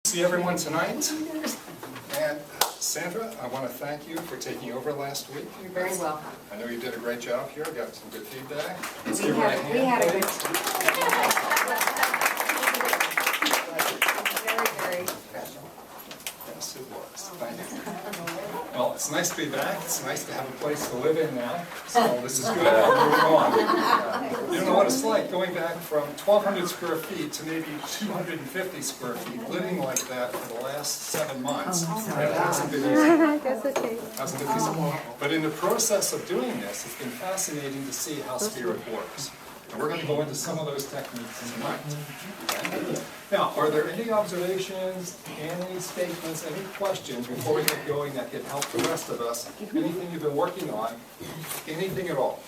See everyone tonight. And Sandra, I want to thank you for taking over last week. You're very welcome. I know you did a great job here. Got some good feedback. Let's We give her a had hand, a please. good, very special. Yes, it was. Thank you. Well, it's nice to be back. It's nice to have a place to live in now. So this is good. We're moving on. You don't know what it's like going back from 1,200 square feet to maybe 250 square feet, living like that for the last 7 months. It hasn't been easy. That's okay. Hasn't been easy. But in the process of doing this, it's been fascinating to see how spirit works. And we're going to go into some of those techniques tonight. Okay? Now, are there any observations, any statements, any questions before we get going that can help the rest of us? Anything you've been working on? Anything at all?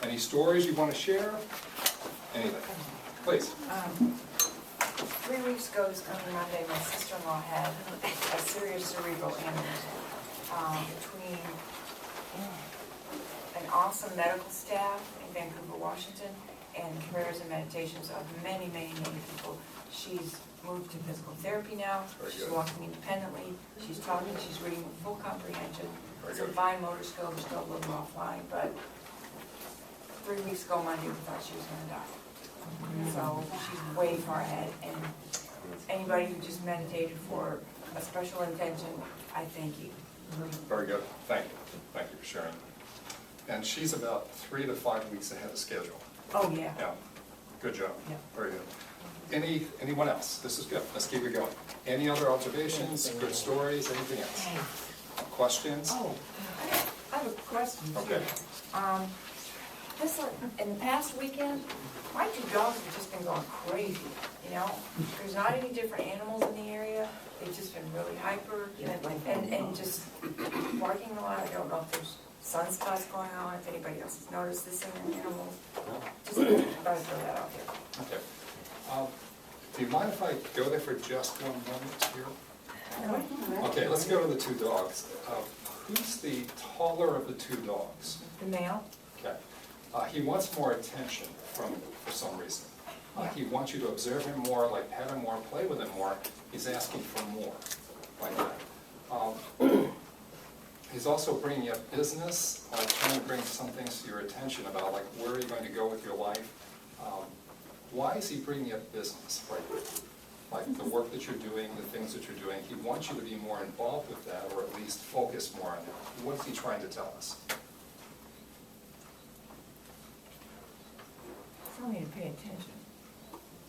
Any stories you want to share? Anything? Please. 3 weeks ago, this coming Monday, my sister-in-law had a serious cerebral aneurysm. Between an awesome medical staff in Vancouver, Washington, and prayers and meditations of many, many, many people, she's moved to physical therapy now. She's walking independently. She's talking. She's reading with full comprehension. Some fine motor skills, still a little offline, but 3 weeks ago Monday, we thought she was going to die. So she's way far ahead, and anybody who just meditated for a special intention, I thank you. Very good. Thank you. Thank you for sharing. And she's about 3 to 5 weeks ahead of schedule. Oh, yeah. Yeah. Good job. Yeah. Very good. Anyone else? This is good. Let's keep it going. Any other observations, good stories, anything else? Questions? Oh, I have a question too. Okay. In the past weekend, my 2 dogs have just been going crazy, you know? There's not any different animals in the area. They've just been really hyper and just barking a lot. I don't know if there's sunspots going on, if anybody else has noticed this in the animals. Just thought I'd throw that out there. Okay. Do you mind if I go there for just 1 moment here? Okay, let's go to the 2 dogs. Who's the taller of the 2 dogs? The male? Okay. He wants more attention for some reason. He wants you to observe him more, like pet him more, play with him more. He's asking for more, like that. He's also bringing up business, trying to bring some things to your attention about, like, where are you going to go with your life? Why is he bringing up business right now? Like the work that you're doing, the things that you're doing. He wants you to be more involved with that, or at least focus more on that. What is he trying to tell us? Tell me to pay attention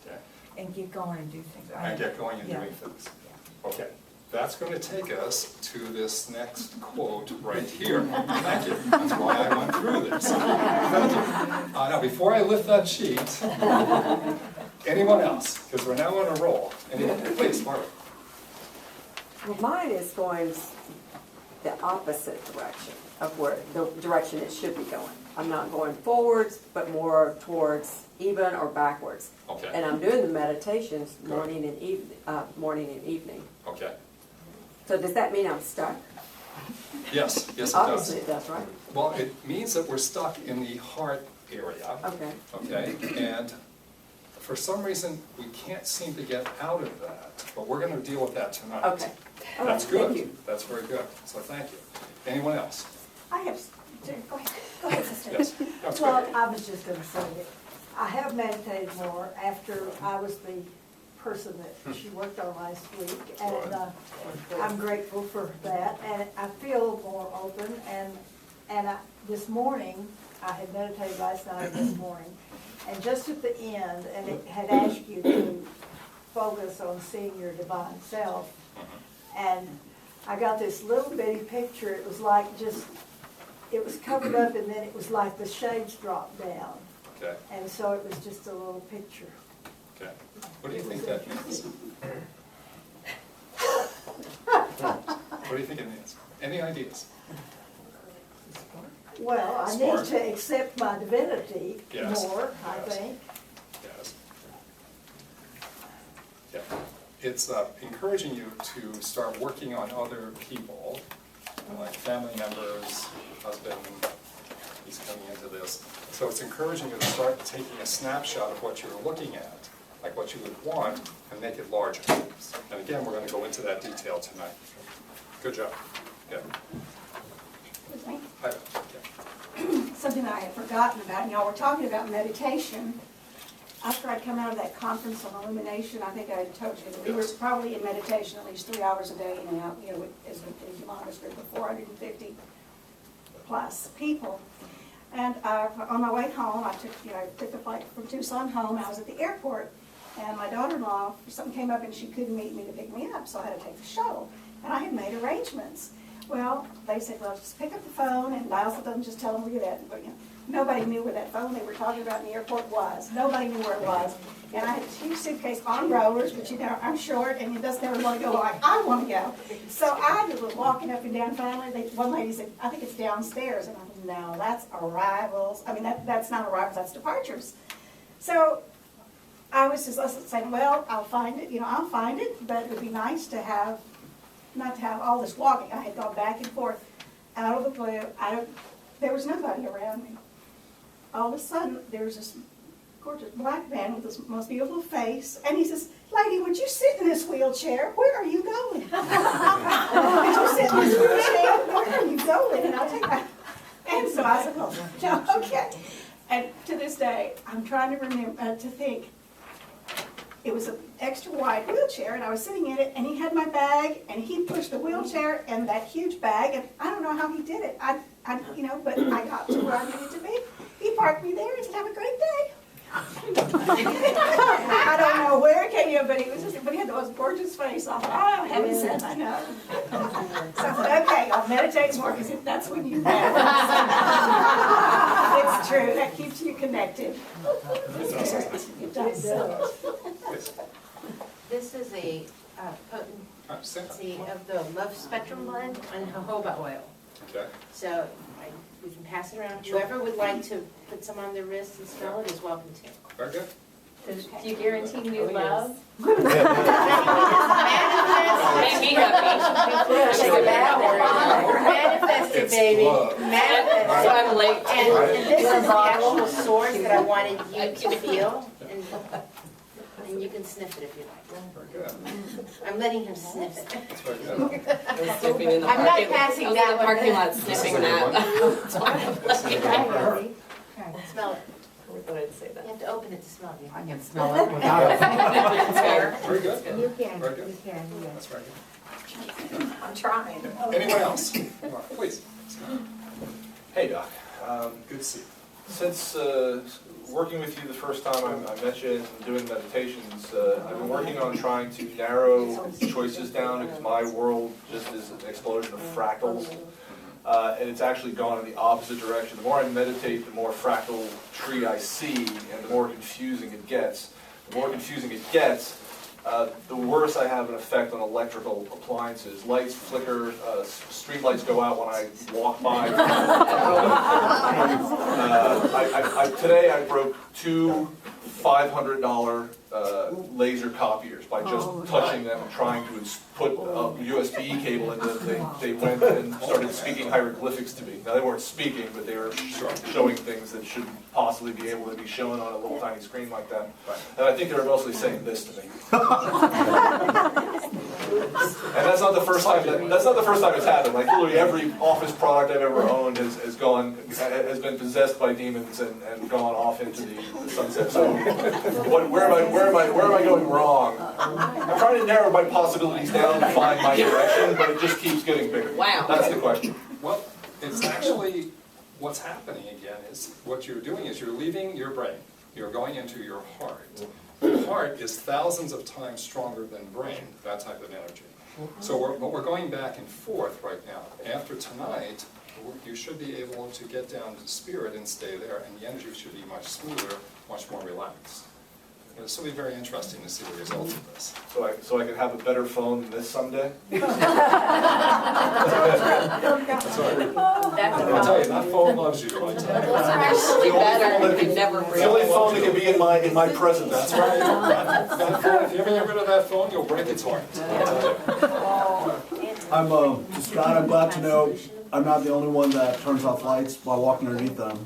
Okay. and get going and do things. And get going and Yeah. doing things. Okay. That's going to take us to this next quote right here. Thank you. That's why I went through this. Thank you. Now, before I lift that sheet, anyone else? Because we're now on a roll. Please, Margaret. Well, mine is going the opposite direction of where the direction it should be going. I'm not going forwards, but more towards even or backwards. Okay. And I'm doing the meditations Good. morning and evening. Okay. So does that mean I'm stuck? Yes, yes it Obviously does. it does, right? Well, it means that we're stuck in the heart area. Okay. Okay, and for some reason, we can't seem to get out of that, but we're going to deal with that tonight. Okay. All right, That's good. thank you. That's very good. So thank you. Anyone else? I have, go ahead, sister. Yes. That's Well, good. I was just gonna say that I have meditated more after I was the person that she worked on last week, and I'm grateful for that, and I feel more open, and this morning, I had meditated last night and this morning, and just at the end, and it had asked you to focus on seeing your divine self, and I got this little bitty picture. It was like it was covered up, and then it was like the shades dropped down. Okay, And so it was just a little picture. okay. What do you think that means? What do you think it means? Any ideas? Well, I Smart. need to accept my divinity Yes. more, I Yes. think. Yes. Yeah. It's encouraging you to start working on other people, like family members, husband, he's coming into this. So it's encouraging you to start taking a snapshot of what you're looking at, like what you would want, and make it larger. And again, we're going to go into that detail tonight. Good job. Yeah. Excuse me. Hi. Yeah. Something that I had forgotten about, and y'all were talking about meditation. After I'd come out of that conference on illumination, I think I had told you that we were probably in meditation at least 3 hours a day, and out, as a humongous group of 450 plus people. And on my way home, I took the flight from Tucson home. I was at the airport, and my daughter-in-law, something came up, and she couldn't meet me to pick me up, so I had to take the shuttle. And I had made arrangements. Well, they said, well, just pick up the phone and dial something, just tell them where you're at. But, nobody knew where that phone they were talking about in the airport was. Nobody knew where it was. And I had a huge suitcase on rollers, but I'm short, and it doesn't ever want to go like I want to go. So I was walking up and down finally. One lady said, I think it's downstairs. And I said, no, that's arrivals. I mean, that's not arrivals, that's departures. So I was just saying, well, I'll find it, I'll find it, but it would be nice to have, not to have all this walking. I had gone back and forth out of the blue. There was nobody around me. All of a sudden, there was this gorgeous black man with this most beautiful face, and he says, lady, would you sit in this wheelchair? Where are you going? Would you sit in this wheelchair? Where are you going? And I'll take that. And so I said, oh, okay. And to this day, I'm trying to remember, to think, it was an extra wide wheelchair, and I was sitting in it, and he had my bag, and he pushed the wheelchair and that huge bag, and I don't know how he did it. But I got to where I needed to be. He parked me there and said, have a great day. I don't know where it came from, but he had the most gorgeous face. I thought, oh, heaven sent, I know. So I said, okay, I'll meditate more, because that's when you know. It's true, that keeps you connected. It does. This is a potency of the love spectrum blend on jojoba oil. Okay. So we can pass it around. Whoever would like to put some on their wrist and smell it is welcome to. Very good. Do you guarantee new love? Manifest. Make me happy. Manifest it, It's baby. love. Manifest So it. I'm late. And this is the actual source that I wanted you to feel. And you can sniff it if you like. Very good. I'm letting him sniff it. That's very good. Sniffing in the I'm not parking lot. passing I was that in the one. parking lot sniffing that. Smell it. I thought I'd say You that. have to open it to smell it. I can smell it without Very good. You can, Very good. you can, That's very good. I'm trying. Anyone else? Please. Hey, Doc. Good to see you. Since working with you the first time I met you and doing meditations, I've been working on trying to narrow choices down because my world just is an explosion of fractals. And it's actually gone in the opposite direction. The more I meditate, the more fractal tree I see, and the more confusing it gets. The more confusing it gets, the worse I have an effect on electrical appliances. Lights flicker, street lights go out when I walk by. Today I broke two $500 laser copiers by just touching them and trying to put a USB cable in them. They went and started speaking hieroglyphics to me. Now they weren't speaking, but they were showing things that shouldn't possibly be able to be shown on a little tiny screen like that. And I think they were mostly saying this to me. And that's not the first time. That's not the first time it's happened. Like literally every office product I've ever owned has been possessed by demons and gone off into the sunset. So, where am I going wrong? I'm trying to narrow my possibilities down to find my direction, but it just keeps getting bigger. Wow. That's the question. Well, it's actually, what's happening again is, what you're doing is you're leaving your brain. You're going into your heart. The heart is thousands of times stronger than brain, that type of energy. So we're going back and forth right now. After tonight, you should be able to get down to spirit and stay there, and the energy should be much smoother, much more relaxed. This will be very interesting to see the results of this. So I could have a better phone than this someday. That's right. That's I'm going to tell you, that phone loves you, I tell you. Those are actually better. You can never It's the only phone that can be in my presence. That's right. That phone, if you ever get rid of that phone, you'll break its heart. I'm Scott. I'm glad to know I'm not the only one that turns off lights while walking underneath them.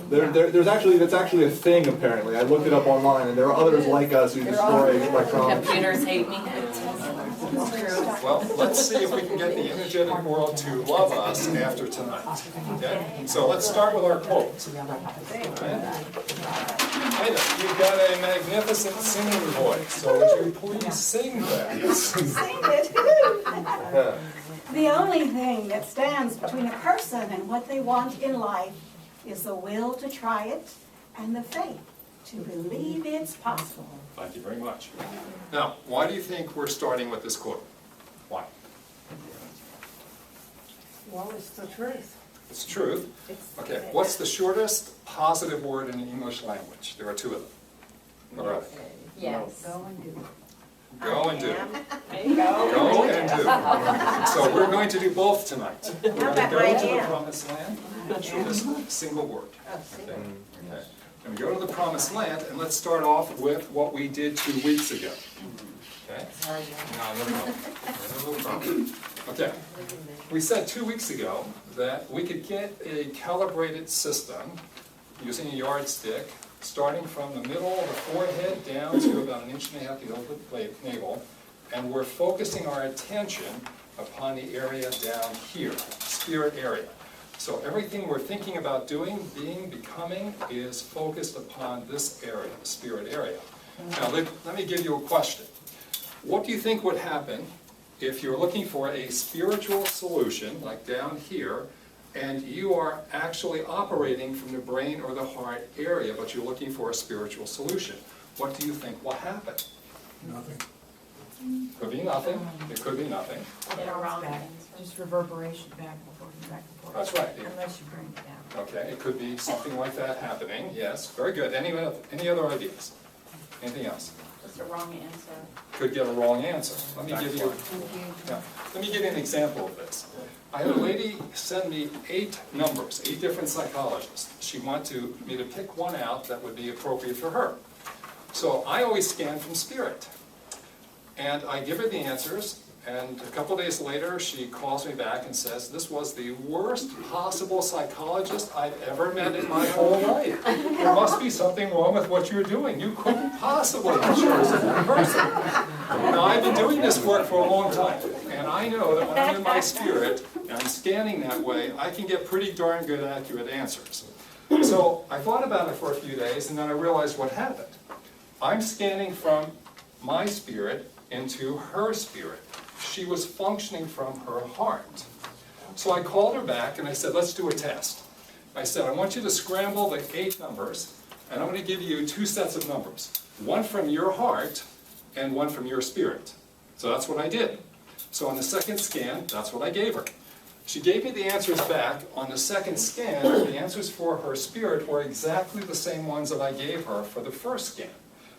That's actually a thing apparently. I looked it up online, and there are others like us who destroy electronics. Computers hate me. Well, let's see if we can get the energetic world to love us after tonight. Okay? So let's start with our quotes. Ida, you've got a magnificent singing voice, so would you please sing that? Sing it. The only thing that stands between a person and what they want in life is the will to try it and the faith to believe it's possible. Thank you very much. Now, why do you think we're starting with this quote? Why? Well, it's the truth. It's truth. Okay, what's the shortest positive word in the English language? There are two of them. What are they? Yes. Go and do it. Go and do. There you go. Go and do. So we're going to do both tonight. We're going to go to the promised land, shortest single word. Okay. Okay. And we go to the promised land, and let's start off with what we did 2 weeks ago. Okay? No problem. Okay. We said 2 weeks ago that we could get a calibrated system using a yardstick, starting from the middle of the forehead down to about 1.5 inches below the navel, and we're focusing our attention upon the area down here, spirit area. So everything we're thinking about doing, being, becoming, is focused upon this area, the spirit area. Now let me give you a question. What do you think would happen if you're looking for a spiritual solution, like down here, and you are actually operating from the brain or the heart area, but you're looking for a spiritual solution? What do you think will happen? Nothing. Could be nothing. It could be nothing. Just reverberation back and forth and back and forth. That's right. Unless you bring it down. Okay, it could be something like that happening. Yes, very good. Any other ideas? Anything else? Just a wrong answer. Could get a wrong answer. Let me give you an example of this. I had a lady send me 8 numbers, 8 different psychologists. She wanted me to pick one out that would be appropriate for her. So I always scan from spirit. And I give her the answers, and a couple days later she calls me back and says, this was the worst possible psychologist I've ever met in my whole life. There must be something wrong with what you're doing. You couldn't possibly have chosen that person. Now, I've been doing this work for a long time, and I know that when I'm in my spirit, and I'm scanning that way, I can get pretty darn good accurate answers. So I thought about it for a few days, and then I realized what happened. I'm scanning from my spirit into her spirit. She was functioning from her heart. So I called her back and I said, let's do a test. I said, I want you to scramble the 8 numbers, and I'm going to give you 2 sets of numbers. One from your heart and one from your spirit. So that's what I did. So on the second scan, that's what I gave her. She gave me the answers back. On the second scan, the answers for her spirit were exactly the same ones that I gave her for the first scan.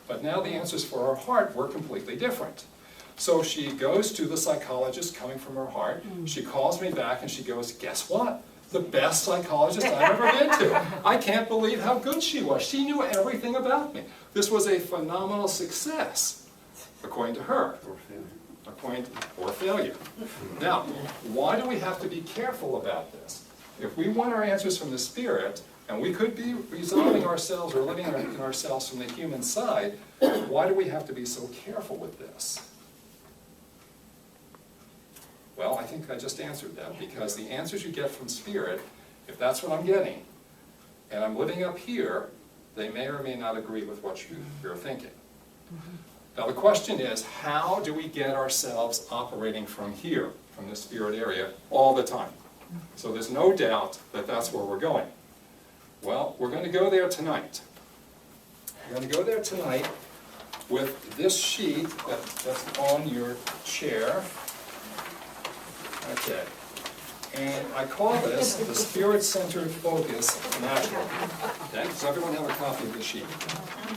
But now the answers for her heart were completely different. So she goes to the psychologist coming from her heart. She calls me back and she goes, guess what? The best psychologist I've ever been to. I can't believe how good she was. She knew everything about me. This was a phenomenal success, according to her. Or failure. Now, why do we have to be careful about this? If we want our answers from the spirit, and we could be resolving ourselves or living in ourselves from the human side, why do we have to be so careful with this? Well, I think I just answered that, because the answers you get from spirit, if that's what I'm getting, and I'm living up here, they may or may not agree with what you're thinking. Now the question is, how do we get ourselves operating from here, from the spirit area, all the time? So there's no doubt that that's where we're going. Well, we're going to go there tonight. We're going to go there tonight with this sheet that's on your chair. Okay. And I call this the Spirit-Centered Focus Natural. Okay? Does everyone have a copy of the sheet?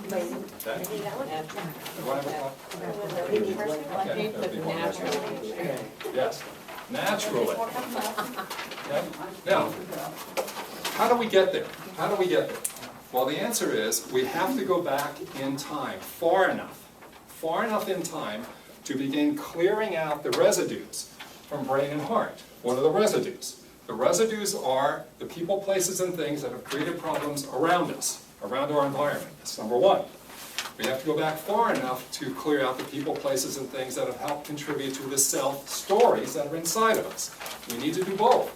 Okay? Everyone have a copy? Okay. Yes. Naturally. Okay? Now, how do we get there? How do we get there? Well, the answer is we have to go back in time, far enough in time to begin clearing out the residues from brain and heart. What are the residues? The residues are the people, places, and things that have created problems around us, around our environment. That's number one. We have to go back far enough to clear out the people, places, and things that have helped contribute to the self-stories that are inside of us. We need to do both.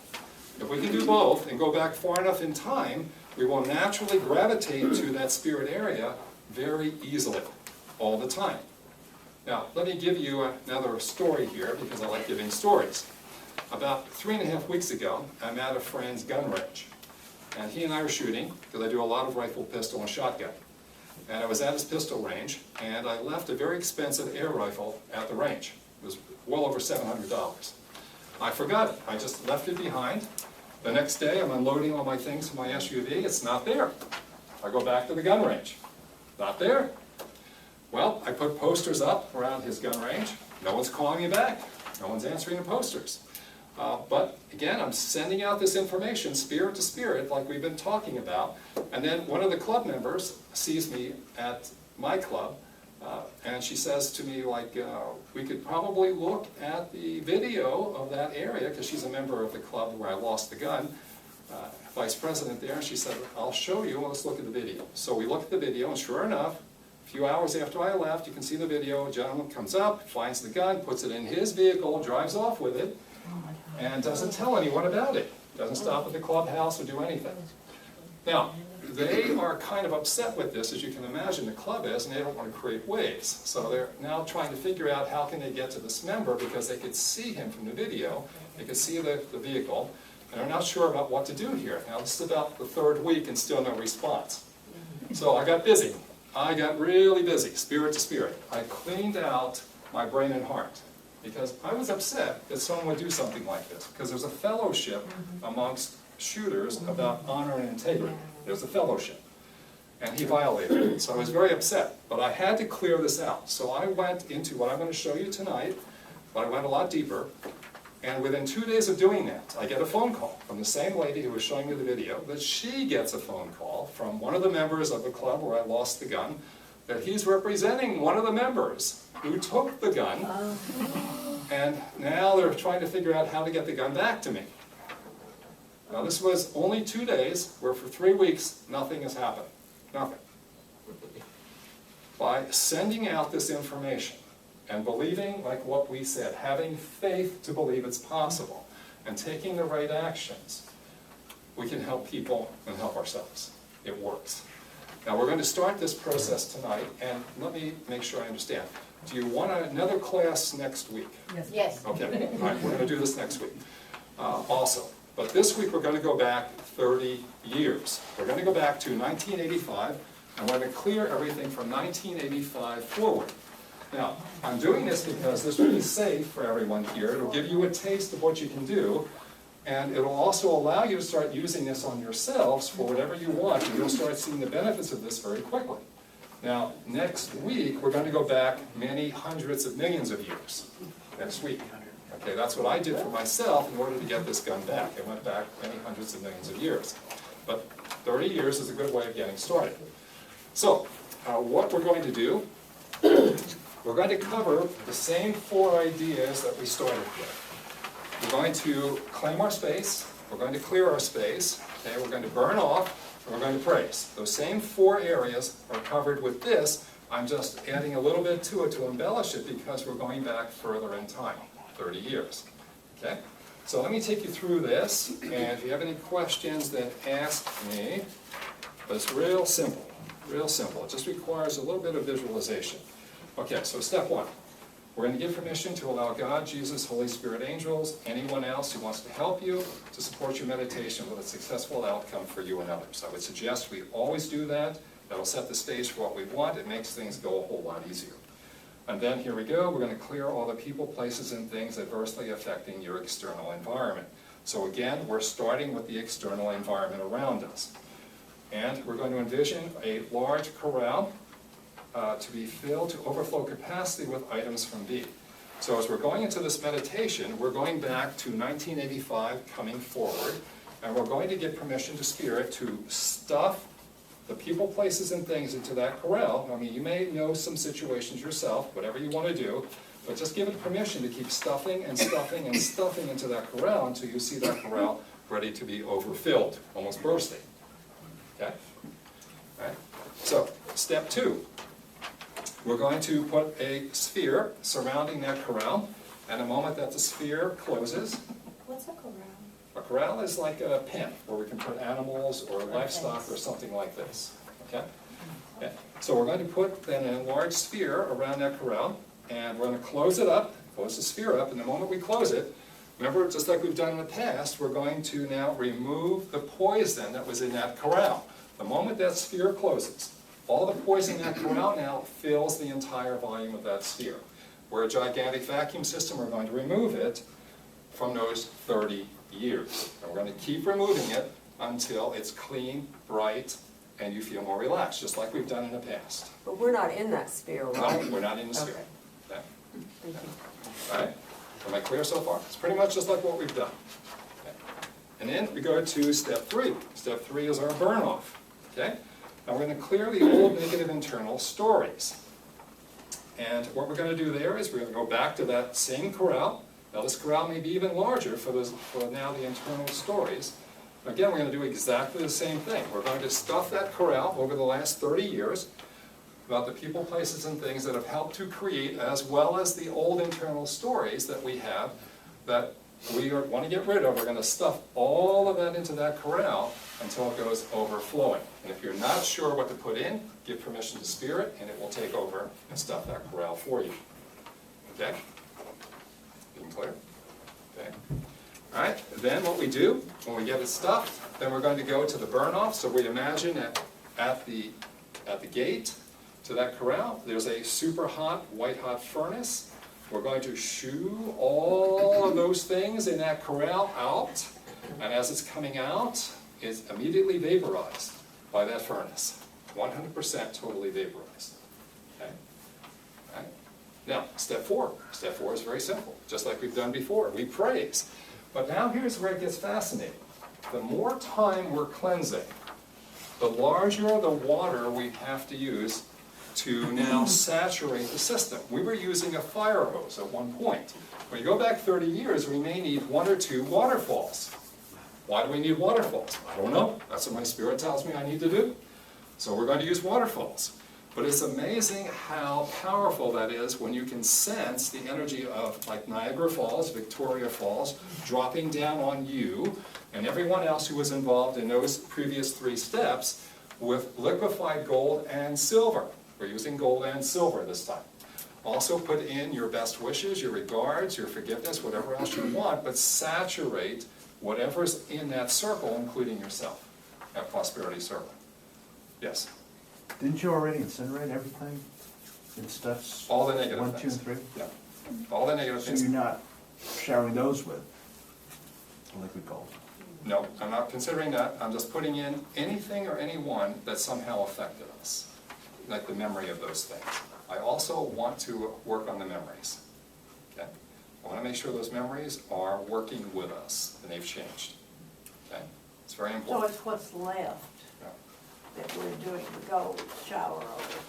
If we can do both and go back far enough in time, we will naturally gravitate to that spirit area very easily, all the time. Now, let me give you another story here, because I like giving stories. About 3.5 weeks ago, I'm at a friend's gun range. And he and I were shooting, because I do a lot of rifle, pistol, and shotgun. And I was at his pistol range, and I left a very expensive air rifle at the range. It was well over $700. I forgot it. I just left it behind. The next day, I'm unloading all my things from my SUV. It's not there. I go back to the gun range. Not there. Well, I put posters up around his gun range. No one's calling me back. No one's answering the posters. But again, I'm sending out this information, spirit to spirit, like we've been talking about. And then one of the club members sees me at my club, and she says to me, like, we could probably look at the video of that area, because she's a member of the club where I lost the gun, vice president there, and she said, I'll show you, let's look at the video. So we look at the video, and sure enough, a few hours after I left, you can see the video, a gentleman comes up, finds the gun, puts it in his vehicle, drives off with it, and doesn't tell anyone about it. Doesn't stop at the clubhouse or do anything. Now, they are kind of upset with this, as you can imagine the club is, and they don't want to create waves. So they're now trying to figure out how can they get to this member, because they could see him from the video, they could see the vehicle, and they're not sure about what to do here. Now, this is about the 3rd week and still no response. So I got busy. I got really busy, spirit to spirit. I cleaned out my brain and heart, because I was upset that someone would do something like this, because there's a fellowship amongst shooters about honor and integrity. There's a fellowship, and he violated it, so I was very upset, but I had to clear this out. So I went into what I'm going to show you tonight, but I went a lot deeper, and within 2 days of doing that, I get a phone call from the same lady who was showing me the video, that she gets a phone call from one of the members of the club where I lost the gun, that he's representing one of the members who took the gun, and now they're trying to figure out how to get the gun back to me. Now this was only 2 days, where for 3 weeks nothing has happened. Nothing. By sending out this information and believing, like what we said, having faith to believe it's possible, and taking the right actions, we can help people and help ourselves. It works. Now we're going to start this process tonight, and let me make sure I understand. Do you want another class next week? Yes. Okay, all right, we're going to do this next week also. But this week we're going to go back 30 years. We're going to go back to 1985, and we're going to clear everything from 1985 forward. Now, I'm doing this because this will be safe for everyone here. It'll give you a taste of what you can do, and it'll also allow you to start using this on yourselves for whatever you want, and you'll start seeing the benefits of this very quickly. Now, next week, we're going to go back many hundreds of millions of years. Next week. Okay, that's what I did for myself in order to get this gun back. I went back many hundreds of millions of years. But 30 years is a good way of getting started. So, what we're going to do, we're going to cover the same 4 ideas that we started with. We're going to claim our space, we're going to clear our space, okay, we're going to burn off, and we're going to praise. Those same 4 areas are covered with this. I'm just adding a little bit to it to embellish it, because we're going back further in time. 30 years. Okay? So let me take you through this, and if you have any questions, then ask me. But it's real simple. Real simple. It just requires a little bit of visualization. Okay, so step 1. We're going to give permission to allow God, Jesus, Holy Spirit, angels, anyone else who wants to help you to support your meditation with a successful outcome for you and others. I would suggest we always do that. That'll set the stage for what we want. It makes things go a whole lot easier. And then here we go, we're going to clear all the people, places, and things adversely affecting your external environment. So again, we're starting with the external environment around us. And we're going to envision a large corral to be filled to overflow capacity with items from B. So as we're going into this meditation, we're going back to 1985 coming forward, and we're going to give permission to Spirit to stuff the people, places, and things into that corral. I mean, you may know some situations yourself, whatever you want to do, but just give it permission to keep stuffing and stuffing and stuffing into that corral until you see that corral ready to be overfilled, almost bursting. Okay? All right. So, step 2. We're going to put a sphere surrounding that corral, and the moment that the sphere closes, What's a corral? a corral is like a pen where we can put animals or livestock or something like this. Okay? Okay. So we're going to put then a large sphere around that corral, and we're going to close it up, close the sphere up, and the moment we close it, remember, just like we've done in the past, we're going to now remove the poison that was in that corral. The moment that sphere closes, all the poison in that corral now fills the entire volume of that sphere. We're a gigantic vacuum system, we're going to remove it from those 30 years. And we're going to keep removing it until it's clean, bright, and you feel more relaxed, just like we've done in the past. But we're not in that sphere, right? No, we're not in the sphere. Okay. Okay. Thank you. All right, am I clear so far? It's pretty much just like what we've done. Okay. And then we go to step 3. Step 3 is our burn off. Okay? Now we're going to clear the old negative internal stories. And what we're going to do there is we're going to go back to that same corral. Now this corral may be even larger for now the internal stories. Again, we're going to do exactly the same thing. We're going to stuff that corral over the last 30 years about the people, places, and things that have helped to create, as well as the old internal stories that we have that we want to get rid of. We're going to stuff all of that into that corral until it goes overflowing. And if you're not sure what to put in, give permission to Spirit, and it will take over and stuff that corral for you. Okay? Being clear? Okay. All right, then what we do, when we get it stuffed, then we're going to go to the burn-off. So we imagine at the gate to that corral, there's a super hot, white-hot furnace. We're going to shoo all of those things in that corral out, and as it's coming out, it's immediately vaporized by that furnace. 100% totally vaporized. Okay? All right. Now, step 4. Step 4 is very simple, just like we've done before. We praise. But now here's where it gets fascinating. The more time we're cleansing, the larger the water we have to use to now saturate the system. We were using a fire hose at one point. When you go back 30 years, we may need 1 or 2 waterfalls. Why do we need waterfalls? I don't know. That's what my spirit tells me I need to do. So we're going to use waterfalls. But it's amazing how powerful that is when you can sense the energy of, like, Niagara Falls, Victoria Falls, dropping down on you and everyone else who was involved in those previous 3 steps with liquefied gold and silver. We're using gold and silver this time. Also put in your best wishes, your regards, your forgiveness, whatever else you want, but saturate whatever's in that circle, including yourself, that prosperity circle. Yes? Didn't you already incinerate everything in steps? All the negative 1, 2, things. and 3? Yeah. All the negative So things. you're not showering those with liquid gold? No, I'm not considering that. I'm just putting in anything or anyone that somehow affected us, like the memory of those things. I also want to work on the memories. Okay? I want to make sure those memories are working with us and they've changed. Okay? It's very So important. it's what's left Yeah. that we're doing the gold shower over.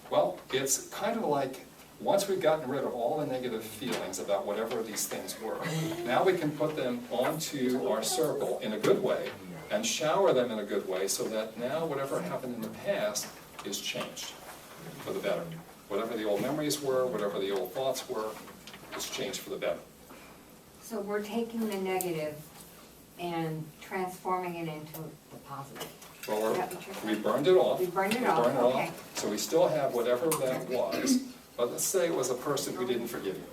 Well, it's kind of like, once we've gotten rid of all the negative feelings about whatever these things were, now we can put them onto our circle in a good way and shower them in a good way so that now whatever happened in the past is changed for the better. Whatever the old memories were, whatever the old thoughts were, it's changed for the better. So we're taking the negative and transforming it into the positive. Well, Is that what you're saying? we burned it off. We burned it off, okay. So we still have whatever that was, but let's say it was a person who didn't forgive you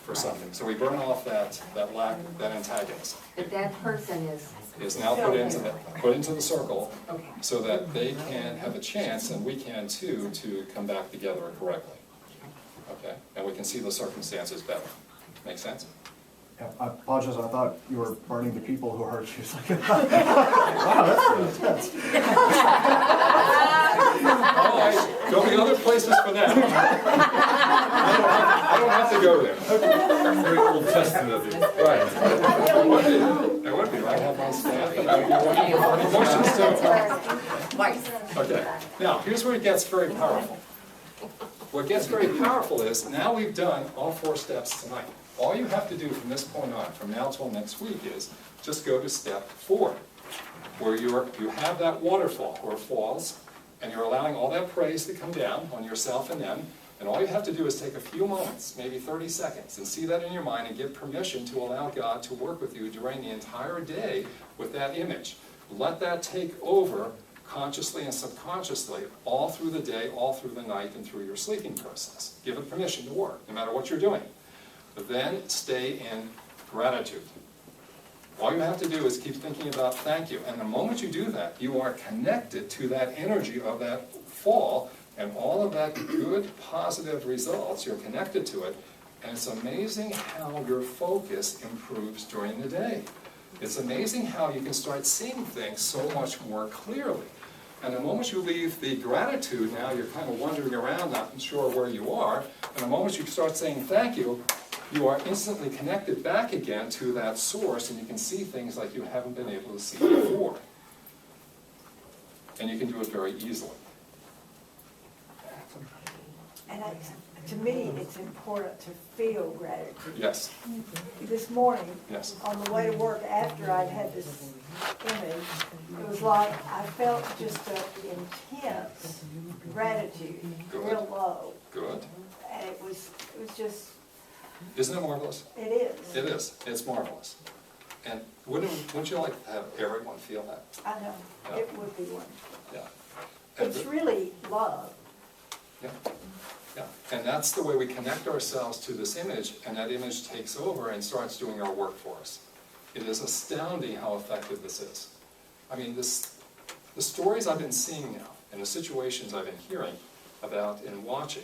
for something. So we burn off that lack, that antagonism. But that person Is now put into the circle okay. so that they can have a chance, and we can too, to come back together correctly. Okay? And we can see the circumstances better. Make sense? Yeah, I apologize, I thought you were burning the people who hurt you. It's like, wow, that's intense. Oh, there'll be other places for that. I don't have to go there. Very Old Testament of you. Right. It would be. I have my staff, and I would be working with emotions too. Okay, now, here's where it gets very powerful. what gets very powerful is, now we've done all 4 steps tonight. All you have to do from this point on, from now till next week, is just go to step 4, where you have that waterfall, or falls, and you're allowing all that praise to come down on yourself and them, and all you have to do is take a few moments, maybe 30 seconds, and see that in your mind and give permission to allow God to work with you during the entire day with that image. Let that take over consciously and subconsciously all through the day, all through the night, and through your sleeping process. Give it permission to work, no matter what you're doing. But then stay in gratitude. All you have to do is keep thinking about thank you. And the moment you do that, you are connected to that energy of that fall, and all of that good, positive results, you're connected to it. And it's amazing how your focus improves during the day. It's amazing how you can start seeing things so much more clearly. And the moment you leave the gratitude, now you're kind of wandering around, not sure where you are, and the moment you start saying thank you, you are instantly connected back again to that source, and you can see things like you haven't been able to see before. And you can do it very easily. And to me, it's important to feel gratitude. Yes, This morning, yes. on the way to work, after I'd had this image, it was like I felt just an intense gratitude, real low. Good. And it was just, Isn't it marvelous? it is. It is. It's marvelous. And wouldn't you like to have everyone feel that? I know, Yeah. it would be one. Yeah. And It's really love. Yeah, yeah. And that's the way we connect ourselves to this image, and that image takes over and starts doing our work for us. It is astounding how effective this is. I mean, the stories I've been seeing now, and the situations I've been hearing about and watching,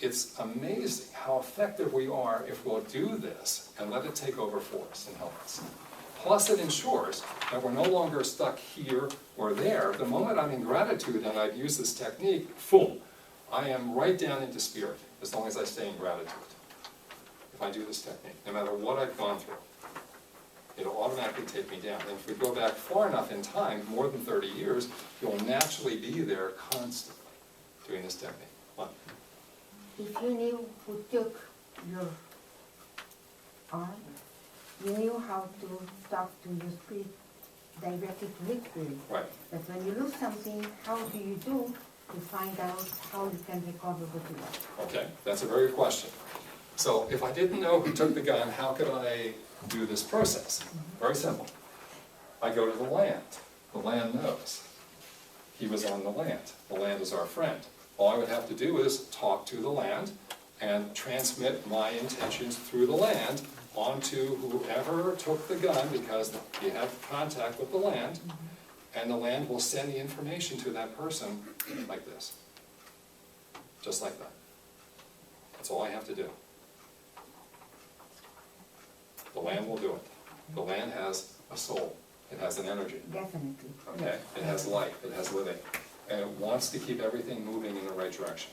it's amazing how effective we are if we'll do this and let it take over for us and help us. Plus, it ensures that we're no longer stuck here or there. The moment I'm in gratitude and I've used this technique, boom, I am right down into spirit, as long as I stay in gratitude. If I do this technique, no matter what I've gone through, it'll automatically take me down. And if we go back far enough in time, more than 30 years, you'll naturally be there constantly doing this technique. What? If you knew who took your arm, you knew how to talk to your spirit directly to it, really. Right. But when you lose something, how do you do to find out how you can recover what you lost? Okay, that's a very good question. So if I didn't know who took the gun, how could I do this process? Very simple. I go to the land. The land knows. He was on the land. The land is our friend. All I would have to do is talk to the land and transmit my intentions through the land onto whoever took the gun, because you have contact with the land, and the land will send the information to that person like this. Just like that. That's all I have to do. The land will do it. The land has a soul. It has an energy. Definitely. Okay? It has life. It has living. And it wants to keep everything moving in the right direction.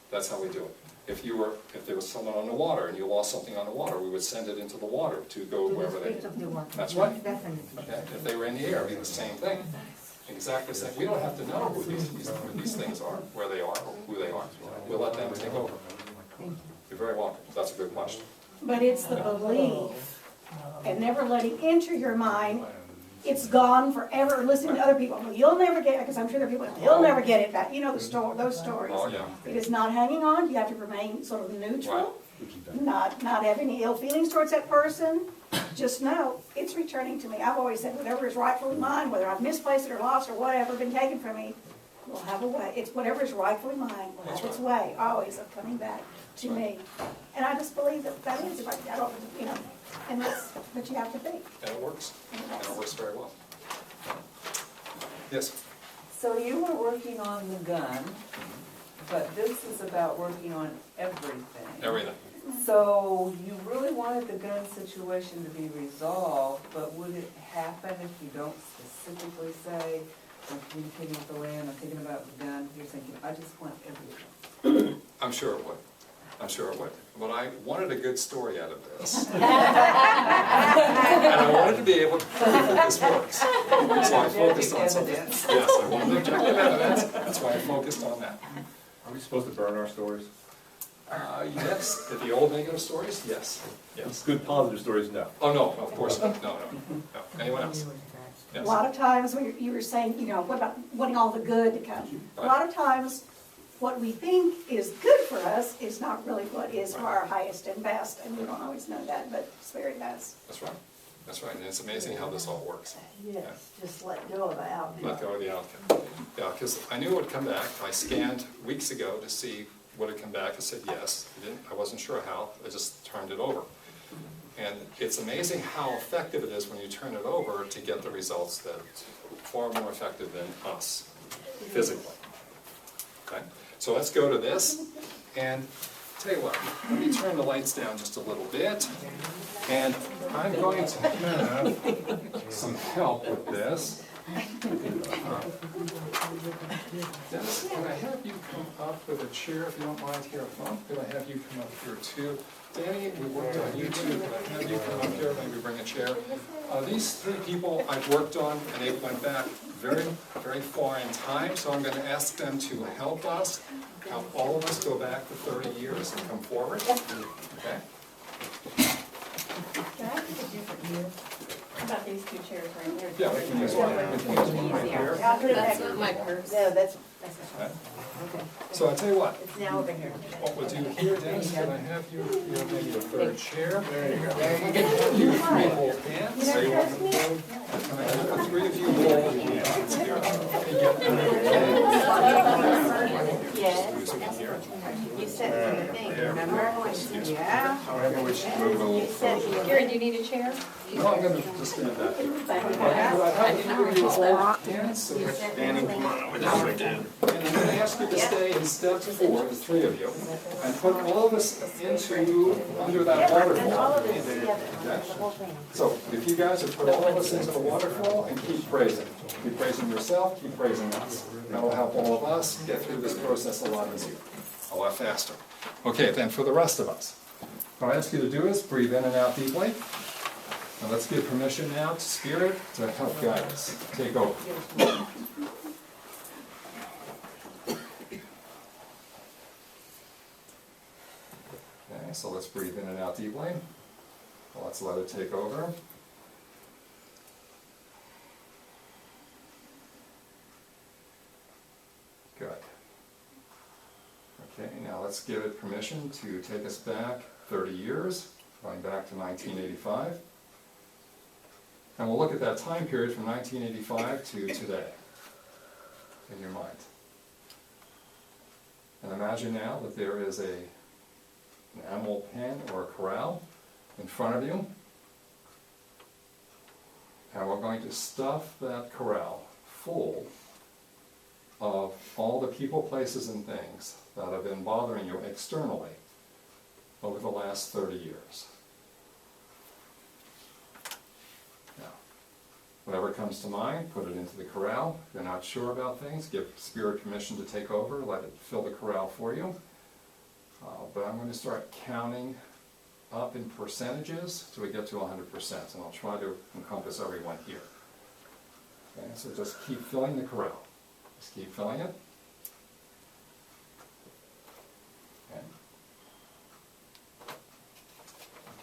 That's how we do it. If there was someone on the water and you lost something on the water, we would send it into the water to go To the wherever they. spirit of the water. That's right. Definitely. Okay? If they were in the air, it'd be the same thing. Exactly the same. We don't have to know who these things are, where they are, or who they are. We'll let them take over. Thank you. You're very welcome. That's a good question. But it's the belief and never letting enter your mind, it's gone forever, listening to other people. Well, you'll never get it, because I'm sure there are people, you'll never get it back. You know those stories. Oh, yeah. It is not hanging on. You have to remain sort of neutral, not have any ill feelings towards that person. Just know it's returning to me. I've always said whatever is rightfully mine, whether I've misplaced it or lost or whatever been taken from me, will have a way. It's whatever is rightfully mine will have its way, always, of coming back to me. And I just believe that is, if I don't, and that's what you have to think. And it works. And it works very well. Yes? So you were working on the gun, but this is about working on everything. Everything. So you really wanted the gun situation to be resolved, but would it happen if you don't specifically say, I'm communicating with the land, I'm thinking about the gun, you're thinking, I just want everything? I'm sure it would. I'm sure it would. But I wanted a good story out of this. And I wanted to be able to prove that this works. So I focused on something. Evidence. Yes, I wanted objective evidence. That's why I focused on that. we supposed to burn our stories? Yes, the old negative stories, yes, yes. Good positive stories, no. Oh, no, of course not, no. Anyone else? A Yes. lot of times, when you were saying, you know, what about wanting all the good to come? A lot of times, what we think is good for us is not really what is for our highest and best, and we don't always know that, but Spirit does. That's right, that's right, and it's amazing how this all works. Yes, just let go of the outcome. Let go of the outcome. Yeah, because I knew it would come back. I scanned weeks ago to see would it come back. I said yes. It didn't. I wasn't sure how. I just turned it over. And it's amazing how effective it is when you turn it over to get the results that are far more effective than us physically. Okay? So let's go to this. And tell you what, let me turn the lights down just a little bit. And I'm going to have some help with this. Dennis, can I have you come up with a chair if you don't mind here up front? Could I have you come up here too? Danny, we worked on you too. Could I have you come up here? Maybe bring a chair. These three people I've worked on, and they went back very, very far in time, so I'm going to ask them to help us, help all of us go back to 30 years and come forward. Okay? How about these two chairs right here? Yeah, we can use one. We can use one right here. I'll put it That's back. not my purse. No, that's Okay. So I'll tell you what, it's now over here. what we'll do here, Dennis, can I have you, maybe the third chair? There you You three hold hands. So you want to hold, can I have the three of you hold hands here? Yes. You said the thing, remember? Yeah. However, we should move a You little. said, Gary, do you need a chair? No, I'm gonna just stand back here. But I have the three of you hold hands, so you said. Danny, come on over this way, Dan. and I'm gonna ask you to stay in step 4, the three of you, and put all of us into, under that And all waterfall. of this together, the Okay. whole thing. So if you guys would put all of us into the waterfall and keep praising. Keep praising yourself, keep praising us. That'll help all of us get through this process a lot easier, a lot faster. Okay, then for the rest of us, what I ask you to do is breathe in and out deeply. And let's give permission now to Spirit to help guide us, take over. Okay, so let's breathe in and out deeply. Let's let it take over. Good. Okay, now let's give it permission to take us back 30 years, going back to 1985. And we'll look at that time period from 1985 to today in your mind. And imagine now that there is an animal pen or a corral in front of you. And we're going to stuff that corral full of all the people, places, and things that have been bothering you externally over the last 30 years. Now, whatever comes to mind, put it into the corral. If you're not sure about things, give Spirit permission to take over, let it fill the corral for you. But I'm going to start counting up in percentages till we get to 100%, and I'll try to encompass everyone here. Okay, so just keep filling the corral. Just keep filling it. Okay.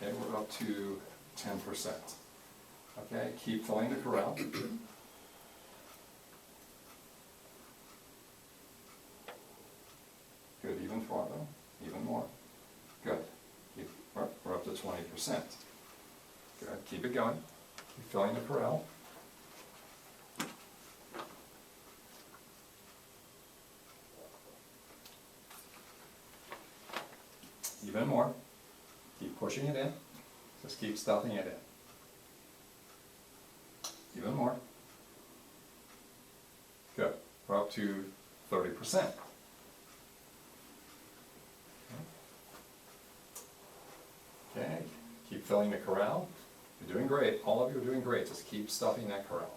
Okay, we're up to 10%. Okay, keep filling the corral. Good, even farther, even more. Good. We're up to 20%. Good, keep it going. Keep filling the corral. Even more. Keep pushing it in. Just keep stuffing it in. Even more. Good. We're up to 30%. Okay. Keep filling the corral. You're doing great. All of you are doing great. Just keep stuffing that corral.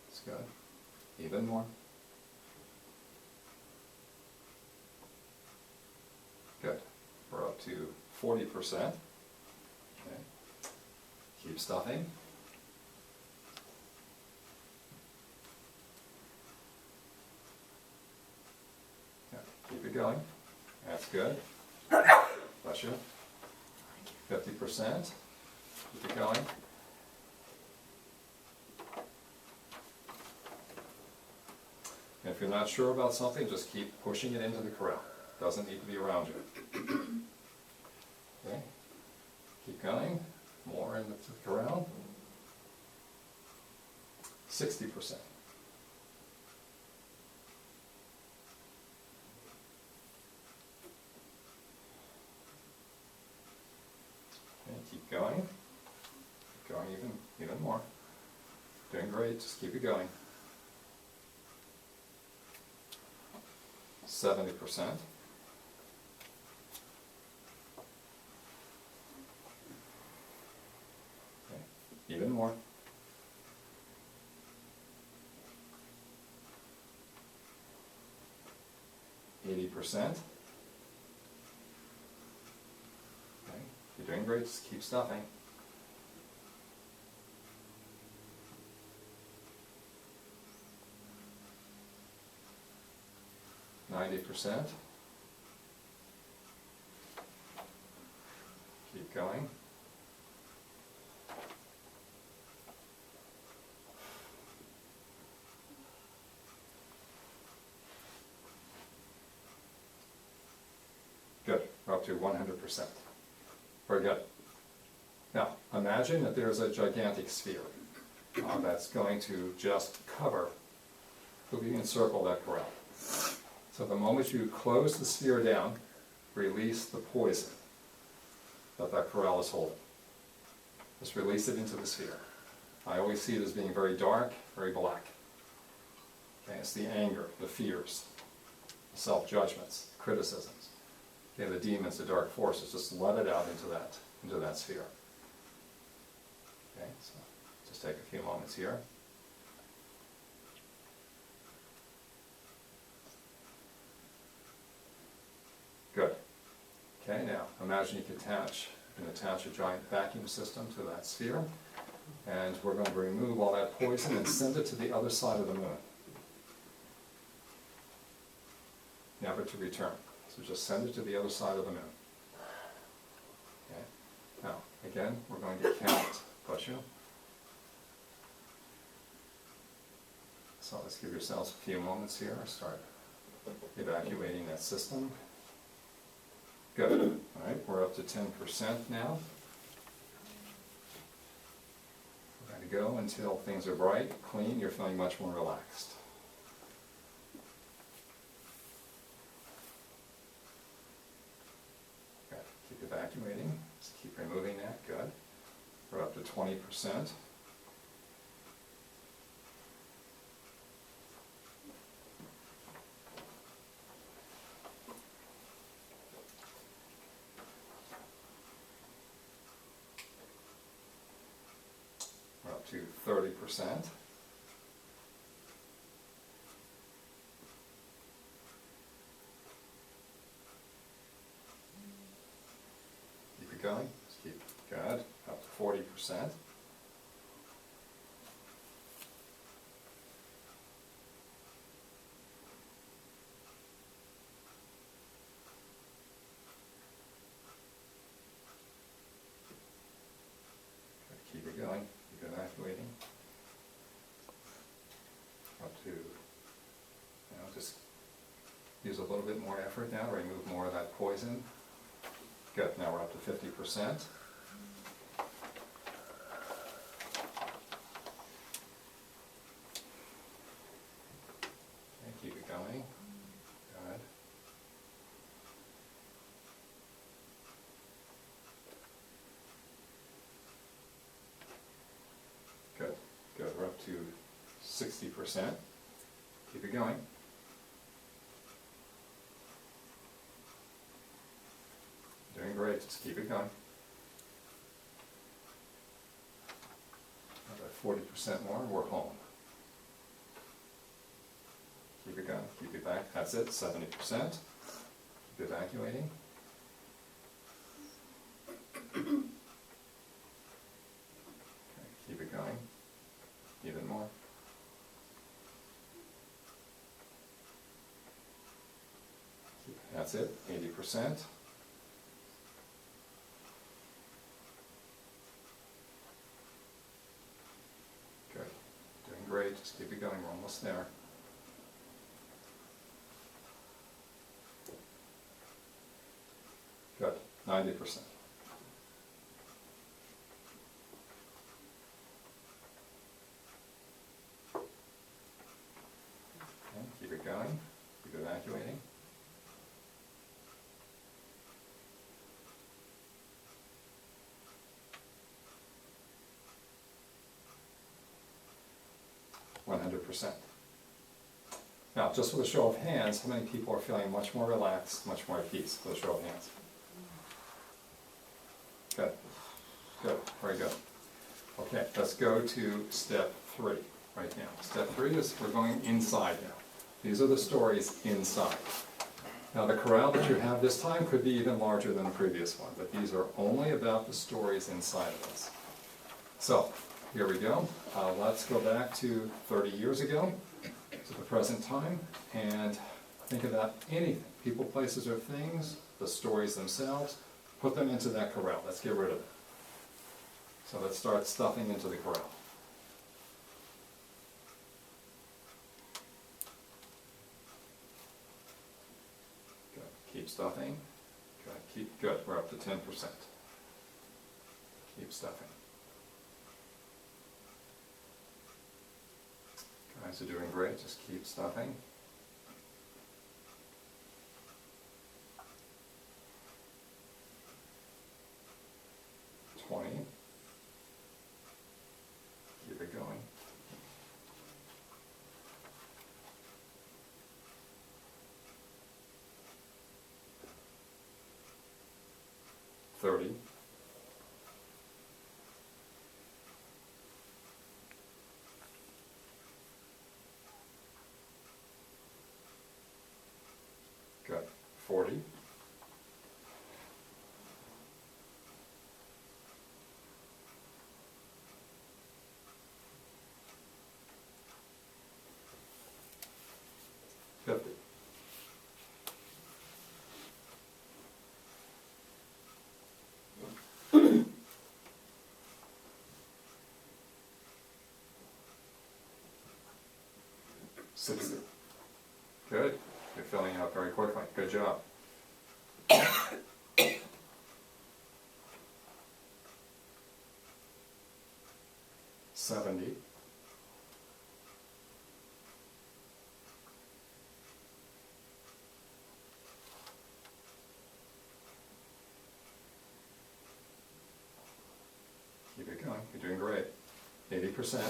That's good. Even more. Good. We're up to 40%. Okay. Keep stuffing. Keep it going. That's good. Bless you. 50%. Keep it going. And if you're not sure about something, just keep pushing it into the corral. Doesn't need to be around you. Okay. Keep going. More into the corral. 60%. Okay, keep going. Keep going even more. Doing great, just keep it going. 70%. Okay, even more. 80%. Okay, you're doing great, just keep stuffing. 90%. Keep going. Good, we're up to 100%. Very good. Now, imagine that there's a gigantic sphere that's going to just cover, we'll encircle that corral. So the moment you close the sphere down, release the poison that corral is holding. Just release it into the sphere. I always see it as being very dark, very black. Okay, it's the anger, the fears, the self-judgments, criticisms. Okay, the demons, the dark forces, just let it out into that sphere. Okay, so just take a few moments here. Good. Okay, now imagine you can attach a giant vacuum system to that sphere, and we're going to remove all that poison and send it to the other side of the moon. Never to return. So just send it to the other side of the moon. Okay. Now, again, we're going to count. Bless you. So let's give yourselves a few moments here. Start evacuating that system. Good. All right, we're up to 10% now. We're going to go until things are bright, clean, you're feeling much more relaxed. Good. Keep evacuating. Just keep removing that. Good. We're up to 20%. To 30%. Keep it going. Just keep good. Up to 40%. Keep it going. Evacuating up to, just use a little bit more effort now to remove more of that poison. Good, now we're up to 50%. Okay, keep it going. Good. Good, good. We're up to 60%. Keep it going. Doing great, just keep it going. About 40% more and we're home. Keep it going, keep it back. That's it, 70%. Keep evacuating. Keep it going. Even more. That's it, 80%. Good, doing great, just keep it going, we're almost there. Good, 90%. Okay, keep it going, keep evacuating. %. Now, just with a show of hands, how many people are feeling much more relaxed, much more at peace, with a show of hands? Good, good, very good. Okay, let's go to step 3 right now. Step 3 is we're going inside now. These are the stories inside. Now, the corral that you have this time could be even larger than the previous one, but these are only about the stories inside of us. So, here we go. Let's go back to 30 years ago, to the present time, and think about anything, people, places, or things, the stories themselves, put them into that corral. Let's get rid of it. So let's start stuffing into the corral. Good. Keep stuffing. Good. Good. We're up to 10%. Keep stuffing. Guys are doing great, just keep stuffing. Keep it going. 30. 40. 50. 60. Good. You're filling out very quickly. Good job. 70. 80%.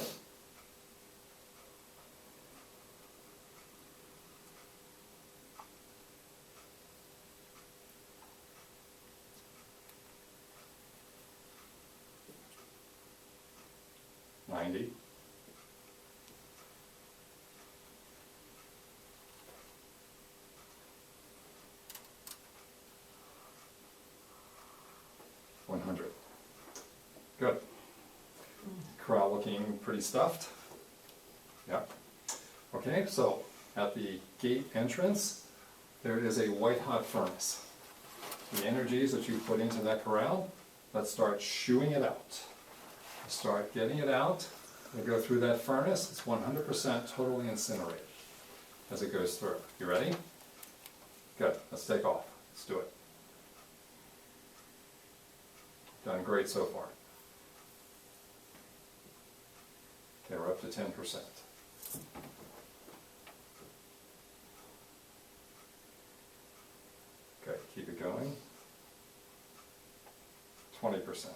90. 100. Good. Corral looking pretty stuffed. Yeah. Okay, so at the gate entrance, there is a white hot furnace. The energies that you put into that corral, let's start shooing it out. Start getting it out. We go through that furnace. It's 100% totally incinerated as it goes through. You ready? Good. Let's take off. Let's do it. Done great so far. Okay, we're up to 10%. Okay, keep it going. 20%.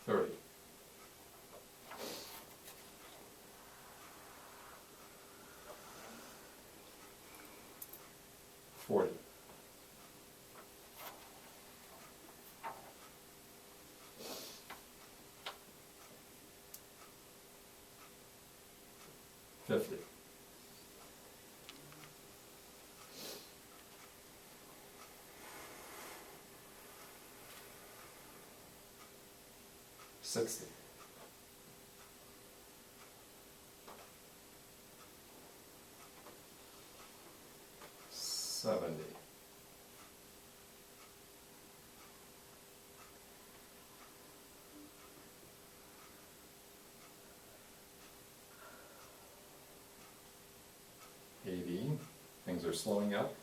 30. 40. 50. 60. 60. 70. 80. Things are slowing up.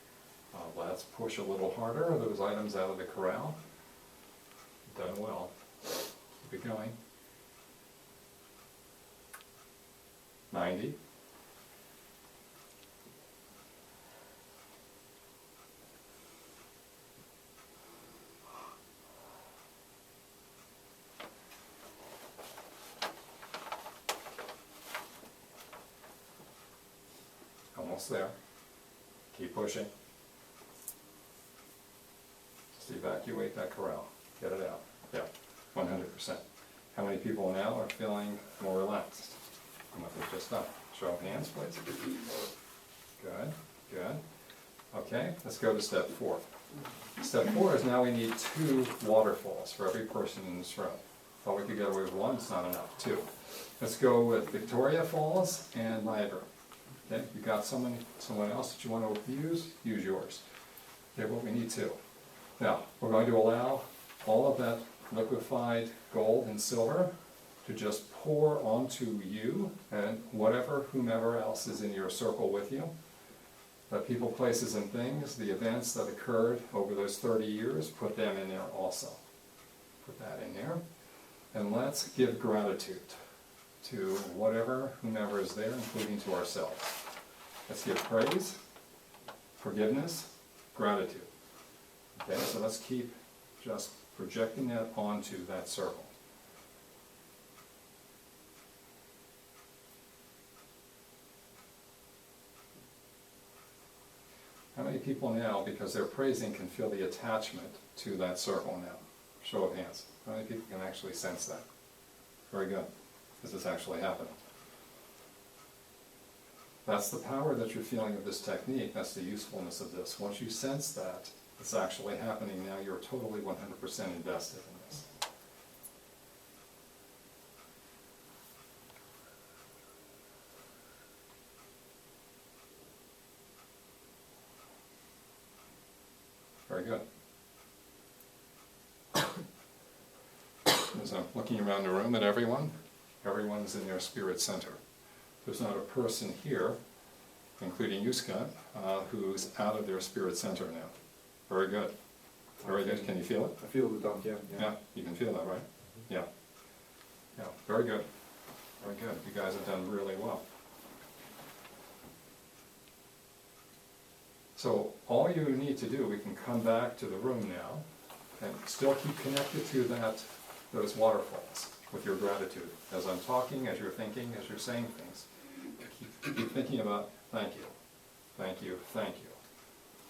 Let's push a little harder. Those items out of the corral. Done well. Keep it going. 90. Almost there. Keep pushing. Just evacuate that corral. Get it out. Yeah, 100%. How many people now are feeling more relaxed from what they've just done? Show of hands, please. Good, good. Okay, let's go to step 4. Step 4 is now we need 2 waterfalls for every person in this room. Thought we could get away with 1, it's not enough. 2. Let's go with Victoria Falls and Niagara. Okay, you got someone else that you want to use yours. Okay, well, we need 2. Now, we're going to allow all of that liquefied gold and silver to just pour onto you and whomever else is in your circle with you. The people, places, and things, the events that occurred over those 30 years, put them in there also. Put that in there. And let's give gratitude to whomever is there, including to ourselves. Let's give praise, forgiveness, gratitude. Okay, so let's keep just projecting that onto that circle. How many people now, because they're praising, can feel the attachment to that circle now? Show of hands. How many people can actually sense that? Very good. This is actually happening. That's the power that you're feeling of this technique. That's the usefulness of this. Once you sense that it's actually happening now, you're totally 100% invested in this. Very good. As I'm looking around the room at everyone's in their spirit center. There's not a person here, including you, Scott, who's out of their spirit center now. Very good. Very good. Can you feel it? I feel the dump, yeah. Yeah, you can feel that, right? Yeah. Yeah, very good. Very good. You guys have done really well. So all you need to do, we can come back to the room now and still keep connected to those waterfalls with your gratitude. As I'm talking, as you're thinking, as you're saying things, keep thinking about thank you, thank you, thank you,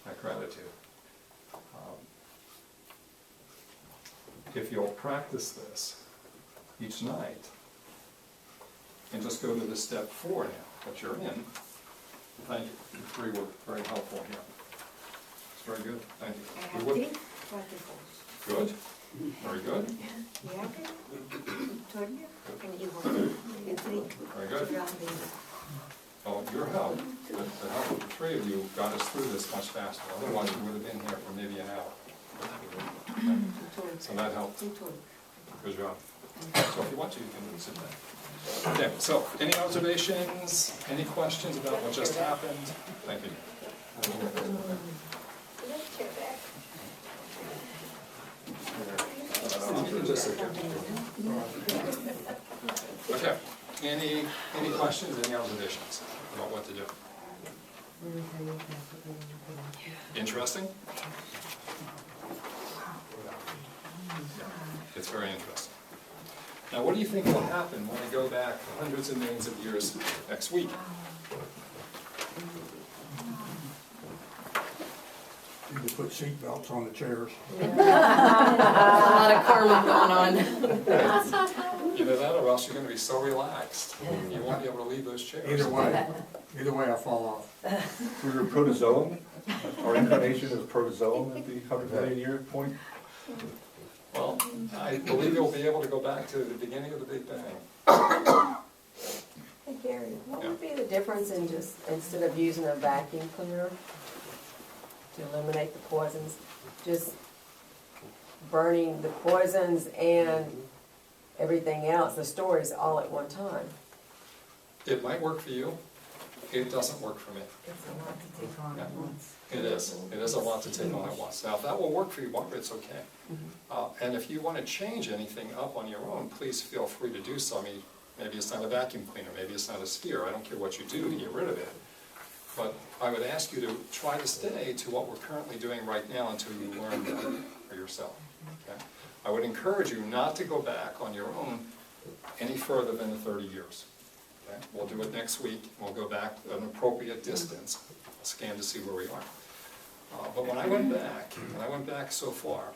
that gratitude. If you'll practice this each night, and just go to the step 4 now that you're in, thank you. You 3 were very helpful here. It's very good, thank you. I have 3 waterfalls. Good, very good. Yeah. Victoria and Ivor. The 3. Very good. Oh, your help, the help of the 3 of you got us through this much faster. Otherwise, we would have been here for maybe an hour. So that helped. Good job. So if you want to, you can sit down. Okay, so any observations, any questions about what just happened? Thank you. You can just sit there. Okay, any questions, any observations about what to do? Interesting? It's very interesting. Now, what do you think will happen when we go back hundreds of millions of years next week? You can put seat belts on the chairs. A lot of karma going on. Either that or else you're going to be so relaxed, you won't be able to leave those chairs. Either way I fall off. We're a protozoan. Our incarnation is a protozoan at the 100 million year point. Well, I believe you'll be able to go back to the beginning of the Big Bang. Hey Gary, what would be the difference in just, instead of using a vacuum cleaner to eliminate the poisons, just burning the poisons and everything else, the stories all at one time? It might work for you, it doesn't work for me. It's a lot to take on at once. It is a lot to take on at once. Now, if that will work for you, Barbara, it's okay. And if you want to change anything up on your own, please feel free to do so. I mean, maybe it's not a vacuum cleaner, maybe it's not a sphere, I don't care what you do to get rid of it. But I would ask you to try to stay to what we're currently doing right now until you learn that for yourself. Okay? I would encourage you not to go back on your own any further than the 30 years. Okay? We'll do it next week, we'll go back an appropriate distance, scan to see where we are. But when I went back so far,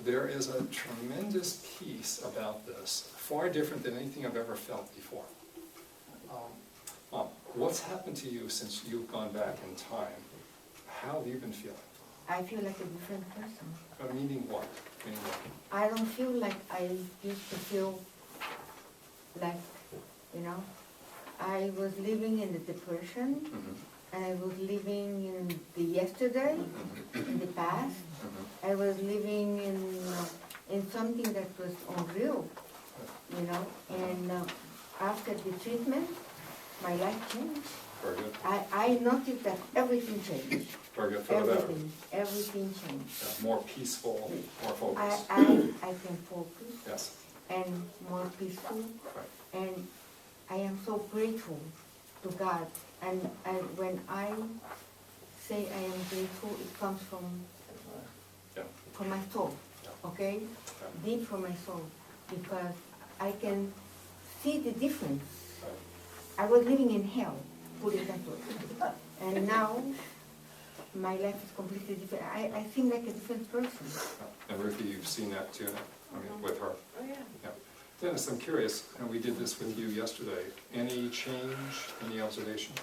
there is a tremendous piece about this, far different than anything I've ever felt before. What's happened to you since you've gone back in time? How have you been feeling? I feel like a different person. Meaning what? Meaning what? I don't feel like I used to feel like, you know, I was living in the depression, and I was living in the yesterday, in the past. I was living in something that was unreal, you know, and after the treatment, my life changed. Very good. I noticed that everything changed. Very good. For the better. Everything changed. Yeah, more peaceful, more focused. I can focus. Yes. And more peaceful. Right. And I am so grateful to God. And when I say I am grateful, it comes from my soul, okay? Deep from my soul, because I can see the difference. I was living in hell, put it that way. And now, my life is completely different. I seem like a different person. And Ruthie, you've seen that too, I mean, with her. Oh, yeah. Dennis, I'm curious, and we did this with you yesterday, any change, any observation?